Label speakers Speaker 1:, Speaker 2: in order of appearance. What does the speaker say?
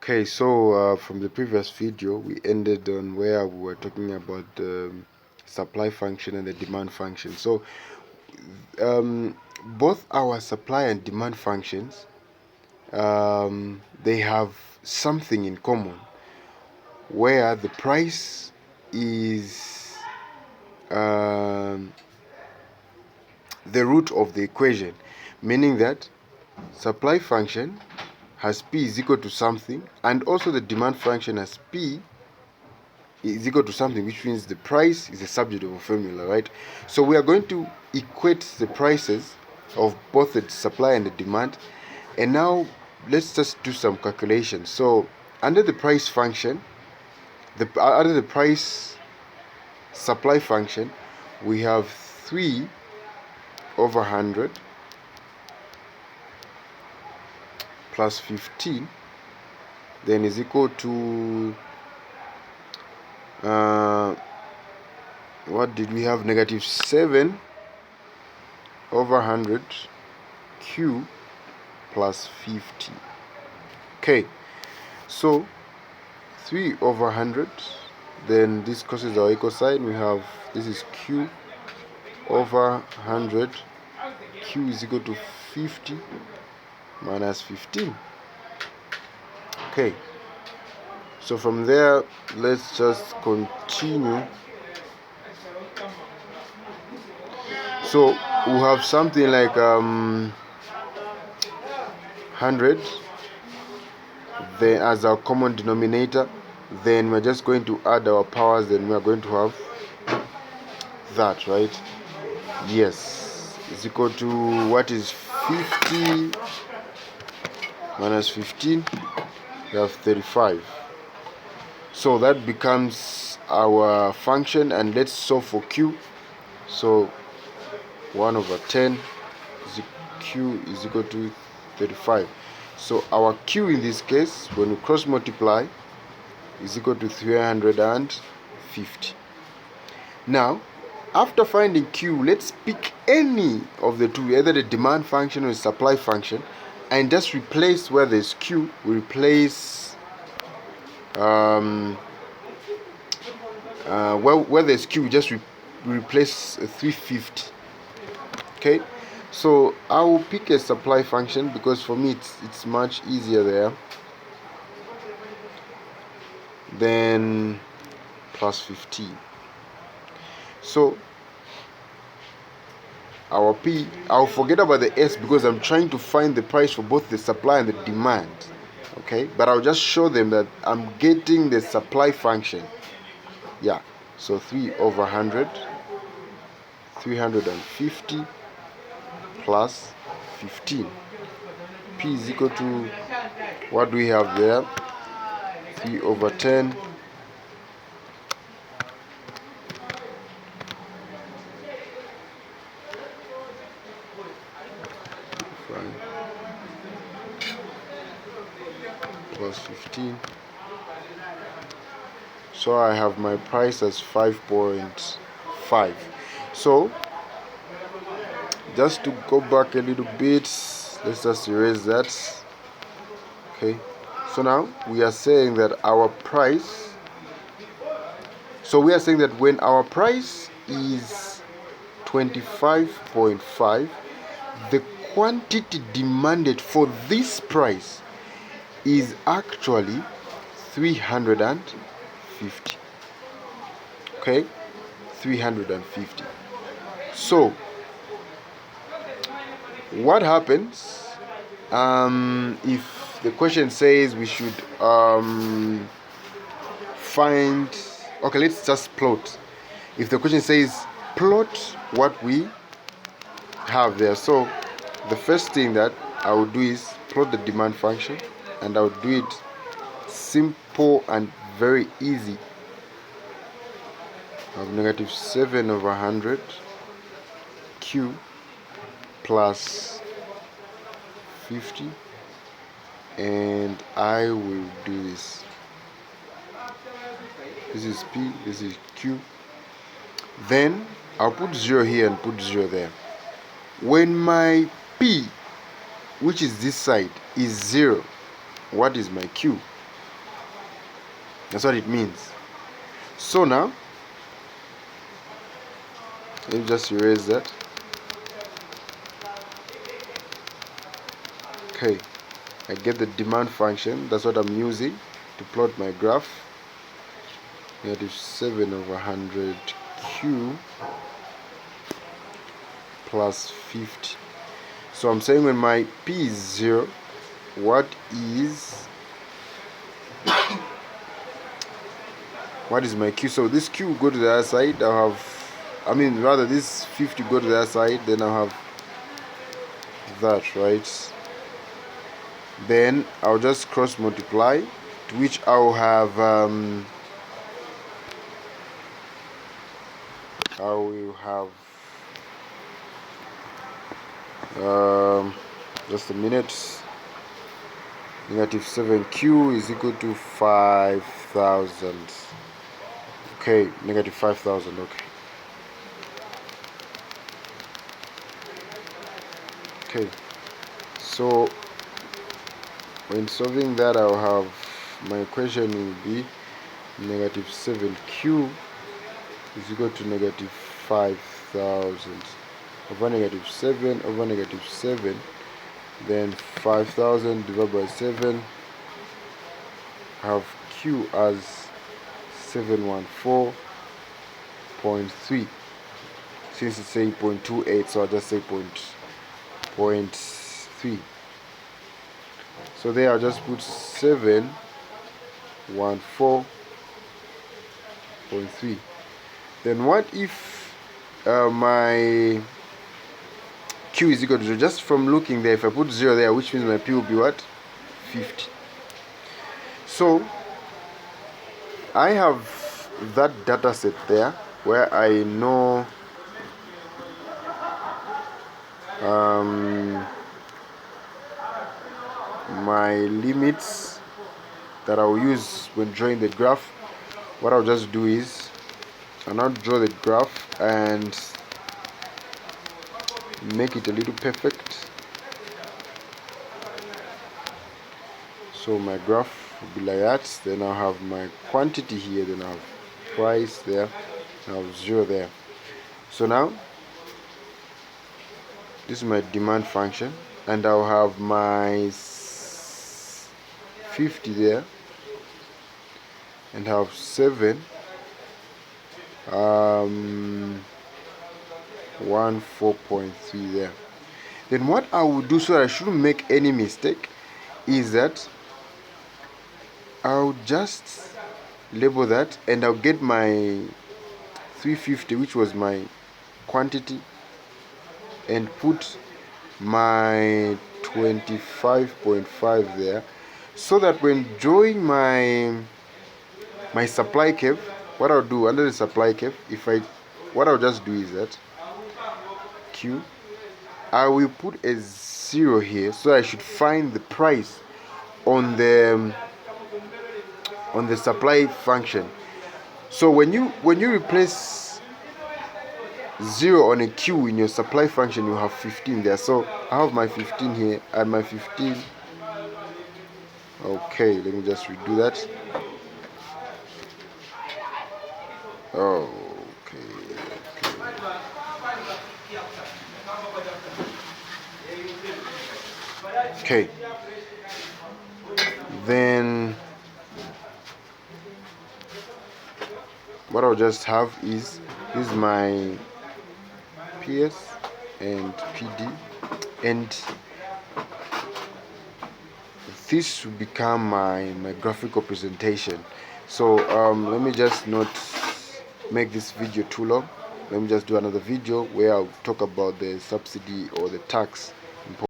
Speaker 1: Okay, so from the previous video, we ended on where we were talking about the supply function and the demand function. So both our supply and demand functions, they have something in common, where the price is the root of the equation, meaning that supply function has P is equal to something, and also the demand function has P is equal to something, which means the price is a subject of a formula, right? So we are going to equate the prices of both the supply and the demand, and now let's just do some calculations. So under the price function, under the price supply function, we have 3 over 100 plus 15 then is equal to what did we have? Negative 7 over 100 q plus 50. Okay, so 3 over 100, then this crosses our equal sign. We have, this is q over 100, q is equal to 50 minus 15. Okay, so from there, let's just continue. So we have something like 100 then as our common denominator. Then we're just going to add our powers, then we are going to have that, right? Yes, is equal to, what is 50 minus 15? We have 35. So that becomes our function, and let's solve for q. So 1 over 10 q is equal to 35. So our q in this case, when we cross multiply, is equal to 350. Now, after finding q, let's pick any of the two, either the demand function or the supply function, and just replace where there's q. We replace where there's q, just replace 350. Okay, so I will pick a supply function because for me it's much easier there. Then plus 15. So our P, I'll forget about the S because I'm trying to find the price for both the supply and the demand. Okay, but I'll just show them that I'm getting the supply function. Yeah, so 3 over 100, 350 plus 15. P is equal to, what do we have there? 3 over 10 plus 15. So I have my price as 5.5. So just to go back a little bit, let's just erase that. Okay, so now we are saying that our price, so we are saying that when our price is 25.5, the quantity demanded for this price is actually 350. Okay, 350. So what happens if the question says we should find, okay, let's just plot. If the question says plot what we have there, so the first thing that I would do is plot the demand function, and I would do it simple and very easy. I have negative 7 over 100 q plus 50, and I will do this. This is P, this is Q. Then I'll put 0 here and put 0 there. When my P, which is this side, is 0, what is my Q? That's what it means. So now let me just erase that. Okay, I get the demand function. That's what I'm using to plot my graph. Negative 7 over 100 Q plus 50. So I'm saying when my P is 0, what is my Q? So this Q will go to the other side. I'll have, rather this 50 go to the other side, then I'll have that, right? Then I'll just cross multiply, to which I'll have I will have just a minute. Negative 7Q is equal to 5,000. Okay, negative 5,000. Okay, so when solving that, I'll have my equation will be negative 7Q is equal to negative 5,000 over negative 7 over negative 7, then 5,000 divided by 7, have Q as 714.3. Since it's 8.28, so I'll just say 0.3. So there I'll just put 714.3. Then what if my Q is equal to 0? Just from looking there, if I put 0 there, which means my P will be what? 50. So I have that data set there where I know my limits that I'll use when drawing the graph. What I'll just do is I'll now draw the graph and make it a little perfect. So my graph will be like that. Then I'll have my quantity here, then I'll have price there, I'll have 0 there. So now this is my demand function, and I'll have my 50 there, and have 14.3 there. Then what I will do, so that I shouldn't make any mistake, is that I'll just label that, and I'll get my 350, which was my quantity, and put my 25.5 there, so that when drawing my supply curve, what I'll do under the supply curve, what I'll just do is that Q, I will put a 0 here, so I should find the price on the supply function. So when you replace 0 on a Q in your supply function, you have 15 there. So I have my 15 here and my 15. Okay, let me just redo that. Okay. Then what I'll just have is my PS and PD, and this will become my graphical presentation. So let me just not make this video too long. Let me just do another video where I'll talk about the subsidy or the tax